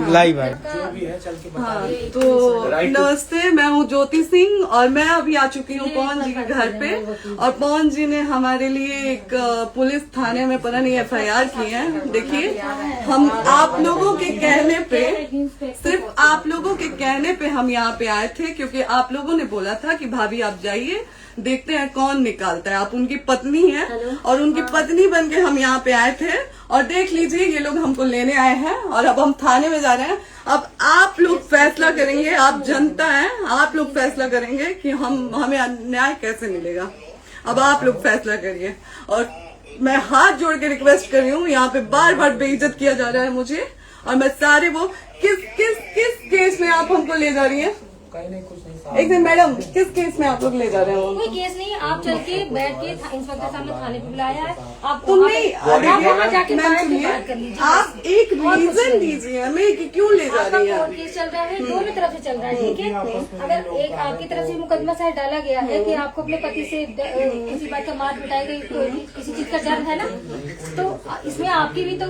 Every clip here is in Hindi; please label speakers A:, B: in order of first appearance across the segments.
A: लाइव है।
B: हाँ, तो नमस्ते, मैं हूँ ज्योति सिंह और मैं अभी आ चुकी हूँ पवन जी के घर पे। और पवन जी ने हमारे लिए एक पुलिस थाने में पता नहीं FIR की है। देखिए, हम आप लोगों के कहने पे, सिर्फ आप लोगों के कहने पे हम यहाँ पे आए थे, क्योंकि आप लोगों ने बोला था कि भाभी आप जाइए, देखते हैं कौन निकालता है। आप उनकी पत्नी हैं और उनकी पत्नी बन के हम यहाँ पे आए थे। और देख लीजिए, ये लोग हमको लेने आए हैं और अब हम थाने में जा रहे हैं। अब आप लोग फैसला करेंगे, आप जनता हैं, आप लोग फैसला करेंगे कि हमें न्याय कैसे मिलेगा। अब आप लोग फैसला करिए। और मैं हाथ जोड़ के रिक्वेस्ट कर रही हूँ, यहाँ पे बार बार बेइज्जत किया जा रहा है मुझे। और मैं सारे वो किस केस में आप हमको ले जा रही हैं? एक दिन मैडम, किस केस में आप लोग ले जा रहे हो?
C: कोई केस नहीं, आप चल के बैठ के इंस्पेक्टर साहब ने थाने पे बुलाया है। आप
B: नहीं,
C: वहाँ जाके बात कर लीजिए।
B: आप एक रीजन दीजिए हमें कि क्यों ले जा रही है।
C: कोर्ट केस चल रहा है, दोनों तरफ से चल रहा है, ठीक है। अगर एक आपकी तरफ से मुकदमा शायद डाला गया है कि आपको अपने पति से किसी बात का मार पिटाई गई, किसी चीज का डर है ना, तो इसमें आपकी भी तो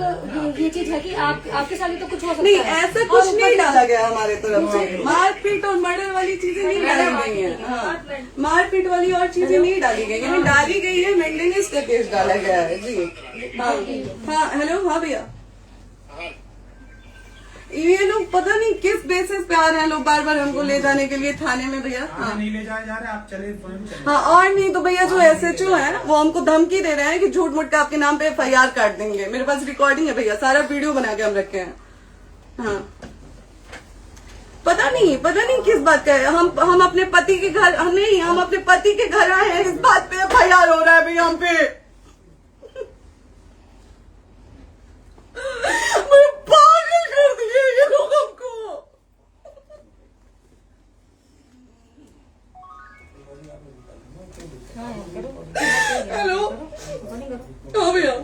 C: ये चीज है कि आपके साथ भी तो कुछ हो सकता है।
B: नहीं, ऐसा कुछ नहीं डाला गया हमारे तरफ से। मारपीट और मर्डर वाली चीजें नहीं डाली गई है। हाँ, मारपीट वाली और चीजें नहीं डाली गई है। डाली गई है मेंटेनेंस का केस डाला गया है जी। हाँ, हेलो, हाँ भैया, ये लोग पता नहीं किस बेसिस पे आ रहे हैं लोग बार बार हमको ले जाने के लिए थाने में भैया। हाँ,
A: नहीं ले जाए जा रहे, आप चले।
B: हाँ, और नहीं तो भैया जो SHO है वो हमको धमकी दे रहे हैं कि झूठ मूठ का आपके नाम पे FIR काट देंगे। मेरे पास रिकॉर्डिंग है भैया, सारा वीडियो बना के हम रखे हैं। हाँ, पता नहीं किस बात का है। हम अपने पति के घर नहीं, हम अपने पति के घर आए हैं, इस बात पे FIR हो रहा है भैया हम पे। पागल कर दिए ये लोग हमको। हेलो, हाँ भैया,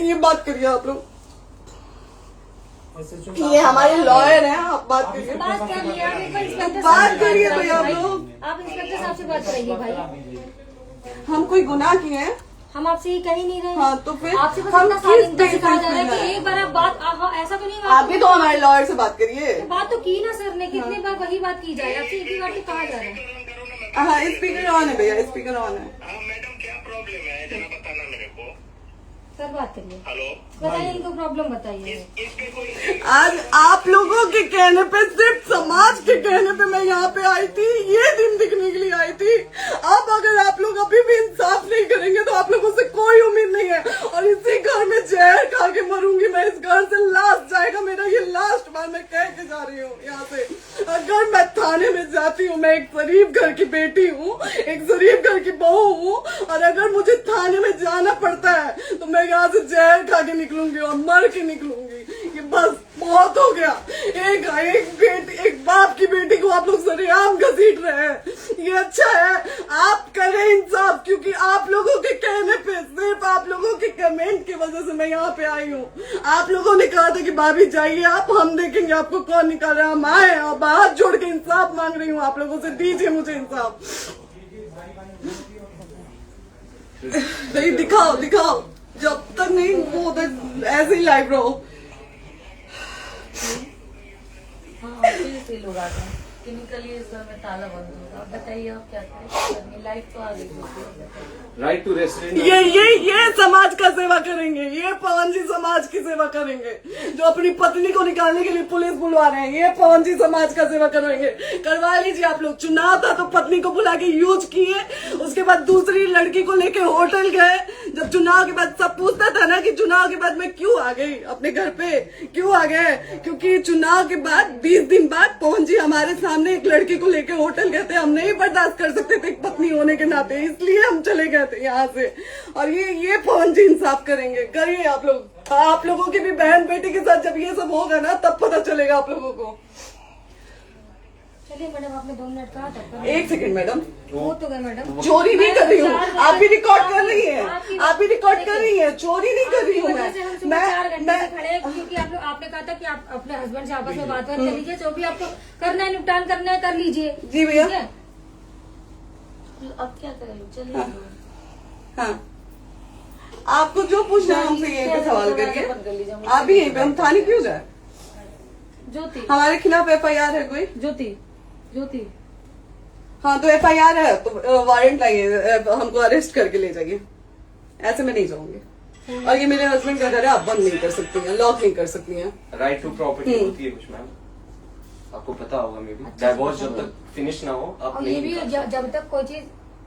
B: ये बात करिए आप लोग। ये हमारे लॉयर हैं, आप बात करिए।
C: बात कर लिया,
B: बात करिए भैया आप लोग।
C: आप इंस्पेक्टर साहब से बात करेंगे भाई।
B: हम कोई गुनाह किए हैं?
C: हम आपसे ये कह ही नहीं रहे।
B: हाँ, तो फिर
C: आपसे बस
B: हम
C: इतना
B: किस
C: सारी सिखाया जा रहा है
B: बेसिस
C: कि
B: में
C: एक बार आप बात ऐसा तो नहीं
B: आप भी तो हमारे लॉयर से बात करिए।
C: बात तो की ना सर ने, कितनी बार वही बात की जाए, आपसे एक ही बार तो कहा जा रहा है।
B: हाँ, स्पीकर ऑन है भैया, स्पीकर ऑन है।
D: मैडम क्या प्रॉब्लम है जरा बताना मेरे को।
C: सर बात करिए,
D: हेलो,
C: बताइए इनको प्रॉब्लम बताइए।
D: इसके कोई
B: आज आप लोगों के कहने पे, सिर्फ समाज के कहने पे मैं यहाँ पे आई थी, ये दिन दिखने के लिए आई थी। अब अगर आप लोग अभी भी इंसाफ नहीं करेंगे तो आप लोगों से कोई उम्मीद नहीं है। और इसी घर में जहर खा के मरूंगी मैं। इस घर से लास्ट जाएगा मेरा, ये लास्ट बार मैं कह के जा रही हूँ यहाँ से। अगर मैं थाने में जाती हूँ, मैं एक शरीफ घर की बेटी हूँ, एक शरीफ घर की बहू हूँ, और अगर मुझे थाने में जाना पड़ता है तो मैं यहाँ से जहर खा के निकलूंगी और मर के निकलूंगी। ये बस बहुत हो गया। एक बाप की बेटी को आप लोग सरेआम घसीट रहे हैं। ये अच्छा है, आप करें इंसाफ, क्योंकि आप लोगों के कहने पे, सिर्फ आप लोगों के कमेंट की वजह से मैं यहाँ पे आई हूँ। आप लोगों ने कहा था कि भाभी जाइए आप, हम देखेंगे आपको कौन निकाल रहा है। हम आए और हाथ जोड़ के इंसाफ मांग रही हूँ आप लोगों से, दीजिए मुझे इंसाफ। नहीं, दिखाओ, जब तक नहीं वो उधर ऐसे ही लाइव रहो।
E: लोग आ गए कि निकलिए सर में ताला बंद होगा। आप बताइए आप क्या करें, लाइफ तो आ गई।
F: राइट टू रेस्टोरेंट,
B: ये समाज का सेवा करेंगे, ये पवन जी समाज की सेवा करेंगे। जो अपनी पत्नी को निकालने के लिए पुलिस बुलवा रहे हैं, ये पवन जी समाज का सेवा करेंगे। करवा लीजिए आप लोग। चुनाव था तो पत्नी को बुला के यूज किए, उसके बाद दूसरी लड़की को लेके होटल गए। जब चुनाव के बाद सब पूछता था ना कि चुनाव के बाद मैं क्यों आ गई अपने घर पे, क्यों आ गए, क्योंकि चुनाव के बाद 20 दिन बाद पवन जी हमारे सामने एक लड़की को लेके होटल गए थे। हम नहीं बर्दाश्त कर सकते थे एक पत्नी होने के नाते, इसलिए हम चले गए थे यहाँ से। और ये पवन जी इंसाफ करेंगे। करिए आप लोग। आप लोगों की भी बहन बेटी के साथ जब ये सब होगा ना, तब पता चलेगा आप लोगों को।
C: चलिए मैडम, आपने 2 मिनट कहा था।
B: एक सेकंड मैडम,
C: वो तो गए मैडम।
B: चोरी नहीं कर रही हूँ, आप भी रिकॉर्ड कर रही हैं, आप भी रिकॉर्ड कर रही हैं। चोरी नहीं कर रही हूँ मैं
C: 4 घंटे से खड़े, क्योंकि आपने कहा था कि आप अपने हस्बैंड से आपस में बात कर लीजिए, जो भी आपको करना है, निपटान करना है, कर लीजिए।
B: जी भैया।
E: अब क्या करें, चलिए।
B: हाँ, आपको जो पूछना है हमसे यहीं पे सवाल करिए। आप भी यहीं पे, हम थाने क्यों जाए?
E: ज्योति,
B: हमारे खिलाफ FIR है कोई?
E: ज्योति
B: हाँ तो FIR है तो वारंट लाइए, हमको अरेस्ट करके ले जाइए। ऐसे मैं नहीं जाऊंगी। और ये मेरे हस्बैंड का घर है, आप बंद नहीं कर सकती हैं, लॉक नहीं कर सकती हैं।
F: राइट टू प्रॉपर्टी होती है कुछ मैम, आपको पता होगा मे बी। डाइवोर्स जब तक फिनिश ना हो आप
C: और
F: नहीं
C: ये भी
F: निकाल सकते।
C: जब तक कोई चीज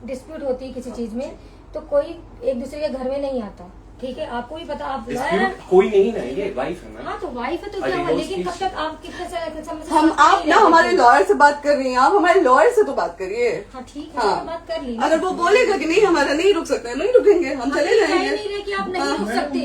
C: डिस्प्यूट होती है किसी चीज में तो कोई एक दूसरे के घर में नहीं आता, ठीक है? आपको भी पता, आप
F: Dispute कोई नहीं ना, ये वाइफ है मैम।
C: हाँ तो वाइफ है तो क्या हुआ, लेकिन कब तक आप कितने समय से
B: हम आप ना हमारे लॉयर से बात कर रही हैं, आप हमारे लॉयर से तो बात करिए।
C: हाँ ठीक है,
B: हाँ।
C: तो बात कर ली।
B: अगर वो बोलेगा कि नहीं हमारा नहीं रुक सकते, नहीं रुकेंगे, हम चले
C: कह
B: जाएंगे।
C: नहीं रहे कि आप नहीं रुक सकते,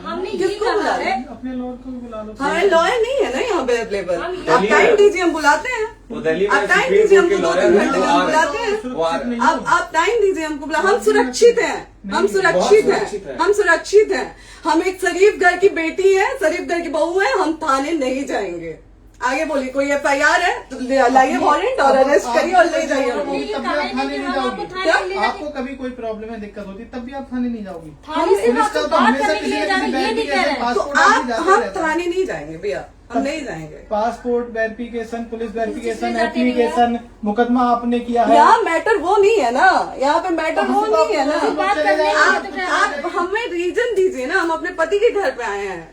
C: हमने ये
B: किसको बुला
C: कहा
B: रहे?
C: है।
A: अपने लॉयर को भी बुला लो।
B: हमारे लॉयर नहीं है ना यहाँ पे अवेलेबल।
C: हम
B: आप टाइम दीजिए, हम बुलाते हैं।
F: वो दिल्ली में
B: आप टाइम
F: सुप्रीम
B: दीजिए,
F: कोर्ट के
B: हमको 2-3
F: लॉयर
B: घंटे
F: हैं,
B: में
F: वो
B: हम
F: आ
B: बुलाते
F: रहे
B: हैं।
F: हैं, वो आ रहे हैं।
B: आप टाइम दीजिए हमको, हम सुरक्षित हैं, हम सुरक्षित
F: सुरक्षित
B: हैं,
F: है।
B: हम सुरक्षित हैं। हम एक शरीफ घर की बेटी है, शरीफ घर की बहू है, हम थाने नहीं जाएंगे। आगे बोलिए, कोई FIR है तो लाइए वारंट और अरेस्ट करिए और ले जाइए हमको।
A: तब भी आप थाने नहीं जाओगी।
B: क्या?
A: आपको कभी कोई प्रॉब्लम है, दिक्कत होती है, तब भी आप थाने नहीं जाओगी।
C: थाने से
A: पुलिस
C: आप
A: का तो
C: बात
A: हमेशा
C: करने के
A: किसी
C: लिए
A: न
C: जा
A: किसी
C: रहे हैं, ये नहीं कह रहे हैं।
B: तो
A: पासपोर्ट
B: आप
A: आदि जाते
B: हम
A: रहते हैं।
B: थाने नहीं जाएंगे भैया, हम नहीं जाएंगे।
A: पासपोर्ट वेरिफिकेशन, पुलिस वेरिफिकेशन,
C: इसमें जाते नहीं
A: एप्लीकेशन, मुकदमा आपने किया है।
B: यहाँ मैटर वो नहीं है ना, यहाँ पे मैटर वो नहीं है ना।
C: बात करने के लिए तो क्या है?
B: आप हमें रीजन दीजिए ना, हम अपने पति के घर पे आए हैं।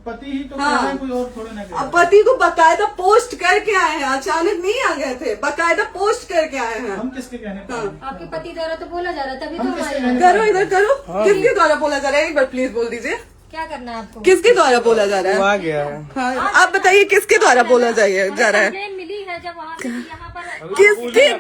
A: पति ही तो
B: हाँ।
A: कह रहे हैं, कोई और थोड़े ना कह रहे
B: अब
A: हैं।
B: पति को बकायदा पोस्ट करके आए हैं, अचानक नहीं आ गए थे, बकायदा पोस्ट करके आए हैं।
A: हम किसके कहने पर आए?
C: आपके पति द्वारा तो बोला जा रहा है, तभी तो
A: हम
C: हमारे
A: किसके
C: यहाँ-
A: कहने
B: करो इधर करो, किसके द्वारा बोला जा रहा है? एक बार प्लीज बोल दीजिए,
C: क्या करना है आपको?
B: किसके द्वारा बोला जा
A: वो
B: रहा
A: आ
B: है?
A: गया है।
B: हाँ, आप बताइए किसके द्वारा बोला जा रहा है?
C: कंप्लेन मिली है जब वहाँ से यहाँ पर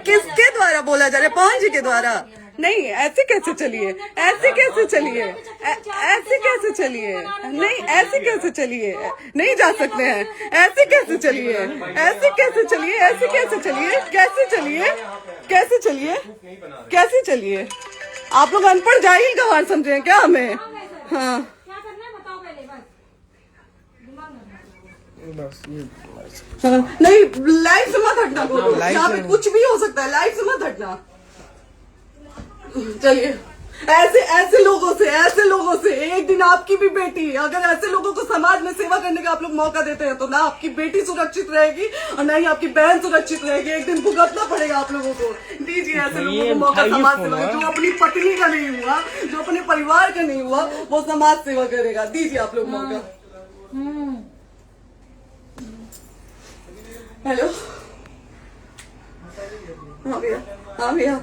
B: किसके द्वारा बोला जा रहा है? पवन जी के द्वारा? नहीं, ऐसे कैसे चलिए, ऐसे कैसे चलिए, ऐसे कैसे चलिए, नहीं ऐसे कैसे चलिए, नहीं जा सकते हैं, ऐसे कैसे चलिए, ऐसे कैसे चलिए, ऐसे कैसे चलिए, कैसे चलिए, कैसे चलिए, कैसे चलिए? आप लोग अनपढ़ जाहिल गंवार समझे हैं क्या हमें? हाँ
C: क्या करना है बताओ पहले, बस दिमाग में
A: बस ये
B: हाँ, नहीं लाइफ से मत हटना, यहाँ पे कुछ भी हो सकता है, लाइफ से मत हटना। चलिए, ऐसे लोगों से एक दिन आपकी भी बेटी, अगर ऐसे लोगों को समाज में सेवा करने का आप लोग मौका देते हैं तो ना आपकी बेटी सुरक्षित रहेगी और ना ही आपकी बहन सुरक्षित रहेगी। एक दिन भुगतना पड़ेगा आप लोगों को। दीजिए ऐसे लोगों को मौका समाज सेवा का, जो अपनी पत्नी का नहीं हुआ, जो अपने परिवार का नहीं हुआ, वो समाज सेवा करेगा। दीजिए आप लोग मौका। हेलो, हाँ भैया, हाँ भैया,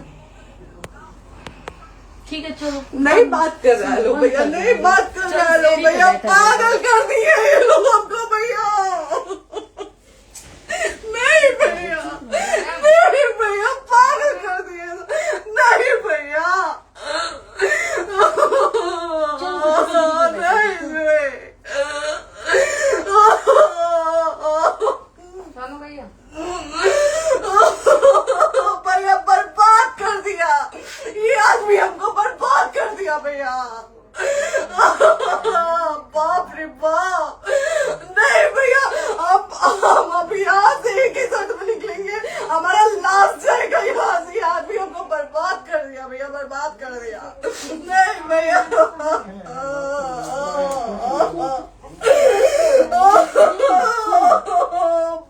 E: ठीक है चलो।
B: नहीं बात कर रहा है लोग भैया, नहीं बात कर रहा है लोग भैया, पागल कर दिए ये लोग हमको भैया। नहीं भैया, नहीं भैया, पागल कर दिए, नहीं भैया,
C: चलो भैया,
B: भैया बर्बाद कर दिया ये आदमी, हमको बर्बाद कर दिया भैया। बाप रे बाप, नहीं भैया, हम अब यहाँ से एक ही शर्त में निकलेंगे, हमारा लास्ट जाएगा यहाँ से। ये आदमी हमको बर्बाद कर दिया भैया, बर्बाद कर दिया। नहीं भैया,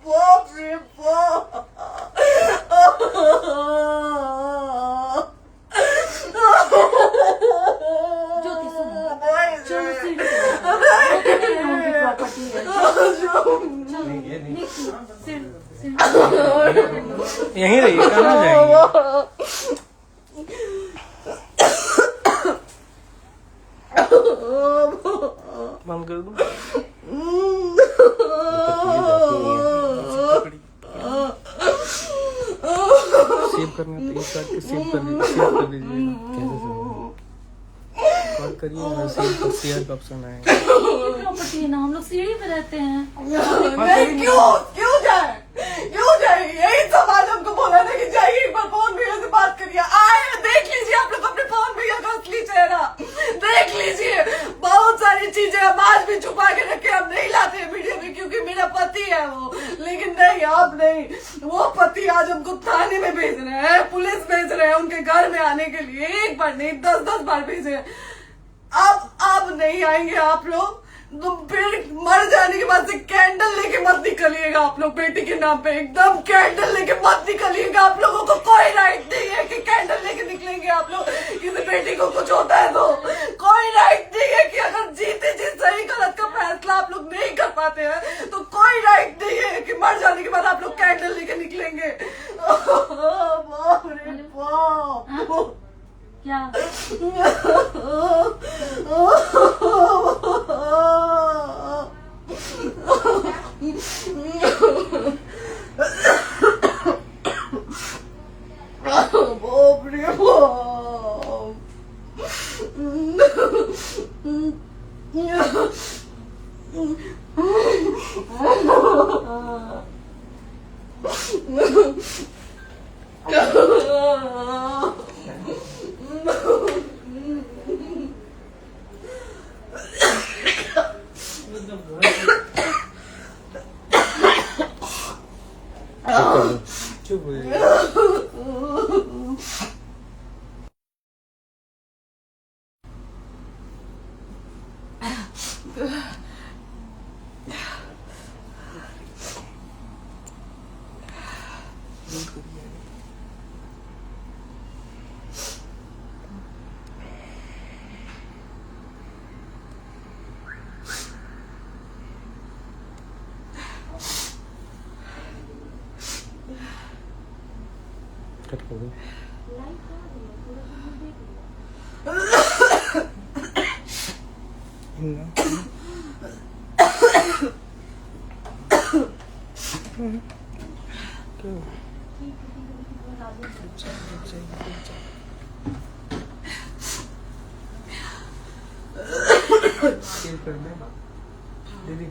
B: बाप रे बाप,
E: ज्योति सुनो,
B: नहीं,
E: चलो सीढ़ी पे प्रॉपर्टी है,
A: यहीं रहिए, कहाँ जाएंगे? बंद कर दो। सेव करना तो एक काट के सेव कर दीजिए। कॉल करिए, शेयर का ऑप्शन आएगा।
E: प्रॉपर्टी है ना, हम लोग सीढ़ी पे रहते हैं।
B: नहीं, क्यों जाए? यही समाज हमको बोला था कि जाइए एक बार पवन भैया से बात करिए। आए, देख लीजिए आप लोग अपने पवन भैया का असली चेहरा, देख लीजिए। बहुत सारी चीजें हम आज भी छुपा के रखे, हम नहीं लाते वीडियो में क्योंकि मेरा पति है वो, लेकिन नहीं, आप नहीं। वो पति आज हमको थाने में भेज रहे हैं, पुलिस भेज रहे हैं उनके घर में आने के लिए, एक बार नहीं 10-10 बार भेजे। अब नहीं आएंगे आप लोग। तो फिर मर जाने के बाद से कैंडल लेके मत निकलिएगा आप लोग बेटी के नाम पे, एकदम कैंडल लेके मत निकलिएगा। आप लोगों को कोई राइट नहीं है कि कैंडल लेके निकलेंगे आप लोग। किसी बेटी को कुछ होता है तो कोई राइट नहीं है कि अगर जीते जी सही गलत का फैसला आप लोग नहीं कर पाते हैं तो कोई राइट नहीं है कि मर जाने के बाद आप लोग कैंडल लेके निकलेंगे। बाप रे बाप।
C: क्या
B: बाप रे
A: चुप हो जाइए। कट कर दो। दीदी